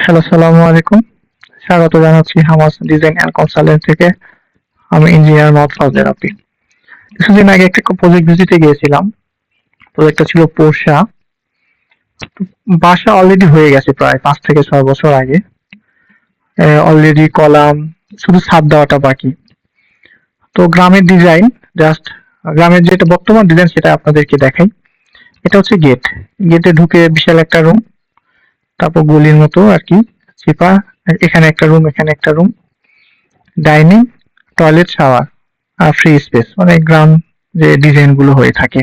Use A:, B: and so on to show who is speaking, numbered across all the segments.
A: Hello, সালামু আলাইকুম। স্বাগত জানাচ্ছি হামাস ডিজাইন অ্যান্ড কনসালটেন্ট থেকে। আমি ইঞ্জিনিয়ার মোহাম্মদ ফাজলে রাব্বি। কিছুদিন আগে একটা প্রজেক্ট ভিজিটে গিয়েছিলাম। প্রজেক্টটা ছিল পোরশা। বাসা অলরেডি হয়ে গেছে প্রায় ৫ থেকে ৬ বছর আগে। অলরেডি কলাম, শুধু ছাদ দেওয়াটা বাকি। তো গ্রামের ডিজাইন, জাস্ট গ্রামের যেটা বর্তমান ডিজাইন সেটা আপনাদেরকে দেখাই। এটা হচ্ছে গেট। গেটে ঢুকে বিশাল একটা রুম, তারপর গলির মতো আরকি চিপা। এখানে একটা রুম, এখানে একটা রুম, ডাইনিং, টয়লেট, শাওয়ার আর ফ্রি স্পেস, মানে গ্রাম যে ডিজাইন গুলো হয়ে থাকে।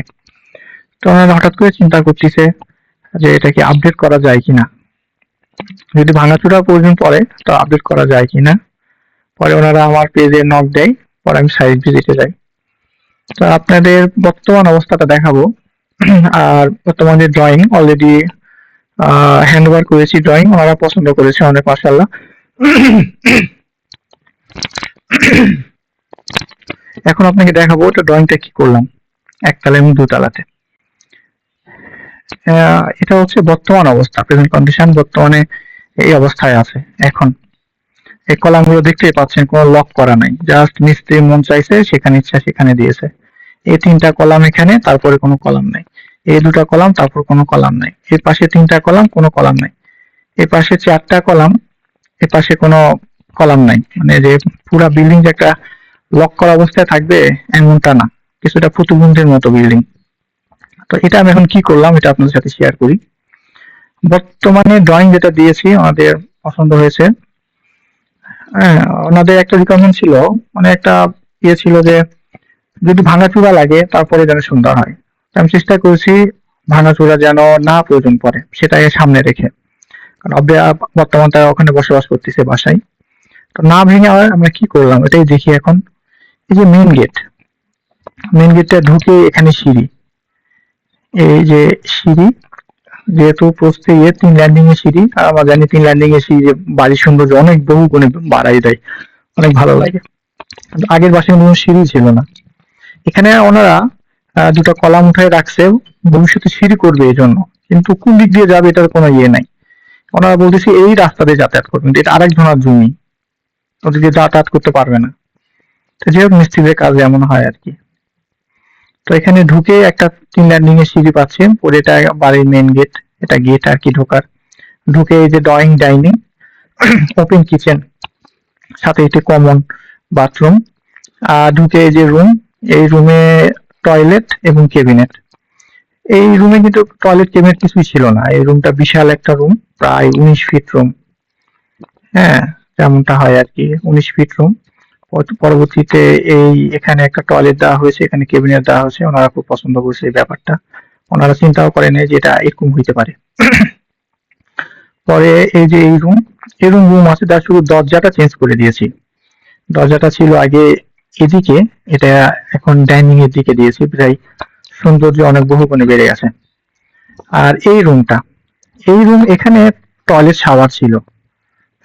A: তো ওনারা হঠাৎ করে চিন্তা করতেছে যে এটাকে আপডেট করা যায় কিনা, যদি ভাঙাচোরা প্রয়োজন পড়ে তো আপডেট করা যায় কিনা। পরে ওনারা আমার পেজে নক দেয়, পরে আমি সাইট ভিজিটে যাই। তো আপনাদের বর্তমান অবস্থাটা দেখাবো। আর বর্তমান যে ড্রয়িং অলরেডি হ্যান্ড ওভার করেছি, ড্রয়িং ওনারা পছন্দ করেছে অনেক, মাশাআল্লাহ। এখন আপনাকে দেখাবো এটা ড্রয়িংটা কি করলাম একতলা এবং দোতলাতে। এটা হচ্ছে বর্তমান অবস্থা, প্রেজেন্ট কন্ডিশন। বর্তমানে এই অবস্থায় আছে এখন। এই কলামগুলো দেখতেই পাচ্ছেন, কোনো লক করা নাই, জাস্ট মিস্ত্রি মন চাইছে সেখানে ইচ্ছা সেখানে দিয়েছে। এই ৩টা কলাম এখানে, তারপরে কোনো কলাম নাই। এই ২টা কলাম, তারপর কোনো কলাম নাই। এর পাশে ৩টা কলাম, কোনো কলাম নাই। এর পাশে ৪টা কলাম, এর পাশে কোনো কলাম নাই। মানে যে পুরা বিল্ডিং যে একটা লক করা অবস্থায় থাকবে এমনটা না, কিছুটা প্রতিবন্ধীর মতো বিল্ডিং। তো এটা আমি এখন কি করলাম এটা আপনাদের সাথে শেয়ার করি। বর্তমানে ড্রয়িং যেটা দিয়েছি ওনাদের পছন্দ হয়েছে। হ্যাঁ, ওনাদের একটা রিকোয়ারমেন্ট ছিল, মানে একটা ইয়ে ছিল যে যদি ভাঙাচোরা লাগে তারপরে যেন সুন্দর হয়। তো আমি চেষ্টা করেছি ভাঙাচোরা যেন না প্রয়োজন পড়ে সেটাকে সামনে রেখে, কারণ বর্তমান তারা ওখানে বসবাস করতেছে বাসায়। তো না ভেঙে আমরা কি করলাম এটাই দেখি এখন। এই যে মেইন গেট, মেইন গেটটা ঢুকে এখানে সিঁড়ি, এই যে সিঁড়ি, যেহেতু প্রস্থে ৩ ল্যান্ডিং এর সিঁড়ি, আর আমরা জানি ৩ ল্যান্ডিং এর সিঁড়ি যে বাড়ির সৌন্দর্য অনেক বহু গুণে বাড়াই দেয়, অনেক ভালো লাগে। কিন্তু আগের বাসায় কোনো সিঁড়ি ছিল না। এখানে ওনারা ২টা কলাম উঠায় রাখছে, ভবিষ্যতে সিঁড়ি করবে এই জন্য। কিন্তু কোন দিক দিয়ে যাবে এটার কোনো ইয়ে নাই। ওনারা বলতেছে এই রাস্তা দিয়ে যাতায়াত করবেন, এটা আরেকজনের জমি, ওদিকে যাতায়াত করতে পারবে না। তো যাই হোক, মিস্ত্রিদের কাজ এমন হয় আর কি। তো এখানে ঢুকে একটা ৩ ল্যান্ডিং এর সিঁড়ি পাচ্ছেন, পরে এটা বাড়ির মেইন গেট। এটা গেট আর কি ঢোকার। ঢুকে এই যে ড্রয়িং, ডাইনিং, ওপেন কিচেন, সাথে একটি কমন বাথরুম। আর ঢুকে এই যে রুম, এই রুমে টয়লেট এবং কেবিনেট। এই রুমে কিন্তু টয়লেট কেবিনেট কিছুই ছিল না। এই রুমটা বিশাল একটা রুম, প্রায় ১৯ ফিট রুম। হ্যাঁ, যেমনটা হয় আর কি, ১৯ ফিট রুম। পরবর্তীতে এখানে একটা টয়লেট দেওয়া হয়েছে, এখানে কেবিনেট দেওয়া হয়েছে। ওনারা খুব পছন্দ করছে এই ব্যাপারটা। ওনারা চিন্তাও করেন যে এটা এরকম হইতে পারে। পরে এই যে এই রুম আছে, তার শুধু দরজাটা চেঞ্জ করে দিয়েছি। দরজাটা ছিল আগে এদিকে, এটা এখন ডাইনিং এর দিকে দিয়েছি, প্রায় সৌন্দর্য অনেক বহুগুণে বেড়ে গেছে। আর এখানে টয়লেট শাওয়ার ছিল।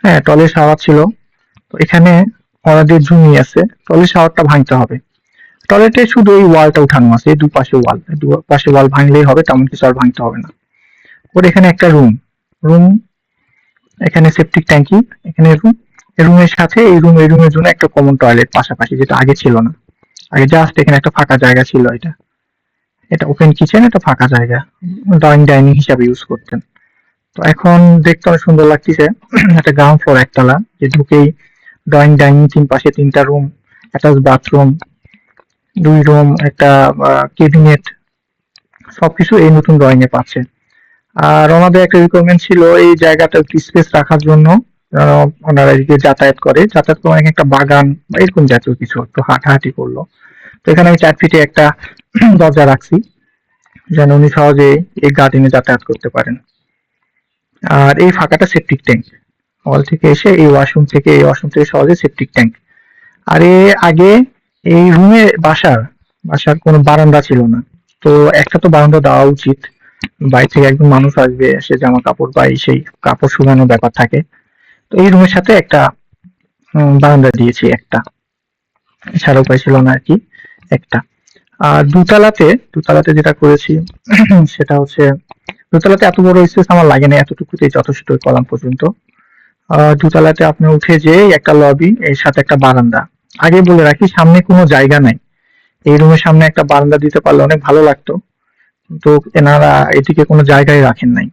A: হ্যাঁ, টয়লেট শাওয়ার ছিল। তো এখানে ওনাদের জমি আছে, টয়লেট শাওয়ারটা ভাঙতে হবে। টয়লেটে শুধু এই ওয়ালটা উঠানো আছে, এই দুপাশে ওয়াল ভাঙলেই হবে, তেমন কিছু আর ভাঙতে হবে না। ওর এখানে একটা রুম, এখানে সেপটিক ট্যাঙ্কি, এখানে রুম। এই রুমের সাথে এই রুমের জন্য একটা কমন টয়লেট পাশাপাশি, যেটা আগে ছিল না। আগে জাস্ট এখানে একটা ফাঁকা জায়গা ছিল। এটা এটা ওপেন কিচেন, এটা ফাঁকা জায়গা ড্রয়িং ডাইনিং হিসাবে ইউজ করতেন। তো এখন দেখতে অনেক সুন্দর লাগতেছে। একটা গ্রাউন্ড ফ্লোর, একতলা, যে ঢুকেই ড্রয়িং ডাইনিং, ৩ পাশে ৩টা রুম, অ্যাটাচ বাথরুম, ২ রুম, একটা কেবিনেট, সবকিছু এই নতুন ড্রয়িং এ পাচ্ছে। আর ওনাদের একটা রিকোয়ারমেন্ট ছিল এই জায়গাটা একটু স্পেস রাখার জন্য। ওনারা এদিকে যাতায়াত করে অনেক, একটা বাগান বা এরকম জাতীয় কিছু একটু হাঁটাহাঁটি করলো। তো এখানে আমি ৪ ফিটে একটা দরজা রাখছি, যেন উনি সহজে এই গার্ডেনে যাতায়াত করতে পারেন। আর এই ফাঁকাটা সেপটিক ট্যাঙ্ক, হল থেকে এসে এই ওয়াশরুম থেকে সহজে সেপটিক ট্যাঙ্ক। আর আগে এই রুমে বাসার কোনো বারান্দা ছিল না। তো একটা তো বারান্দা দেওয়া উচিত, বাইরে থেকে একজন মানুষ আসবে, সে জামা কাপড় বা সেই কাপড় শুকানোর ব্যাপার থাকে। তো এই রুমের সাথে একটা বারান্দা দিয়েছি একটা, এছাড়া উপায় ছিল না আর কি, একটা। আর দোতলাতে যেটা করেছি সেটা হচ্ছে, দোতলাতে এত বড় স্পেস আমার লাগে না, এতটুকুতেই যথেষ্ট, কলাম পর্যন্ত। দোতলাতে আপনি উঠে যেয়ে একটা লবি, এর সাথে একটা বারান্দা। আগে বলে রাখি, সামনে কোনো জায়গা নাই। এই রুমের সামনে একটা বারান্দা দিতে পারলে অনেক ভালো লাগতো, কিন্তু এনারা এদিকে কোনো জায়গায় রাখেন নাই।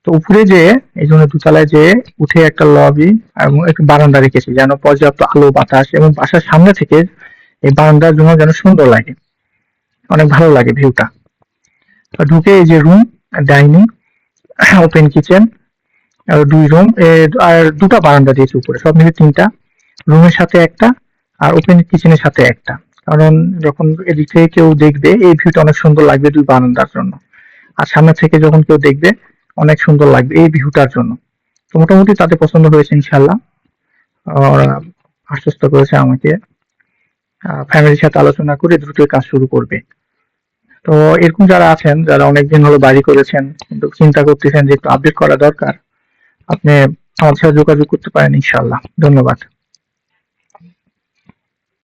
A: তো উপরে যেয়ে, এই জন্য দোতলায় যেয়ে উঠে একটা লবি এবং একটু বারান্দা রেখেছি, যেন পর্যাপ্ত আলো বাতাস এবং বাসার সামনে থেকে এই বারান্দার জন্য যেন সুন্দর লাগে, অনেক ভালো লাগে ভিউটা। তো ঢুকে এই যে রুম, ডাইনিং, ওপেন কিচেন, আর 2 রুম, আর 2টা বারান্দা দিয়েছি উপরে, সব মিলে 3টা। রুমের সাথে একটা, আর ওপেন কিচেনের সাথে একটা। কারণ যখন এদিক থেকে কেউ দেখবে, এই ভিউটা অনেক সুন্দর লাগবে 2 বারান্দার জন্য। আর সামনে থেকে যখন কেউ দেখবে, অনেক সুন্দর লাগবে এই ভিউটার জন্য। তো মোটামুটি তাদের পছন্দ হয়েছে ইনশাল্লাহ। ওরা আশ্বস্ত করেছে আমাকে ফ্যামিলির সাথে আলোচনা করে দ্রুতই কাজ শুরু করবে। তো এরকম যারা আছেন, যারা অনেকদিন হলো বাড়ি করেছেন কিন্তু চিন্তা করতেছেন যে একটু আপডেট করা দরকার, আপনি আমার সাথে যোগাযোগ করতে পারেন ইনশাল্লাহ। ধন্যবাদ।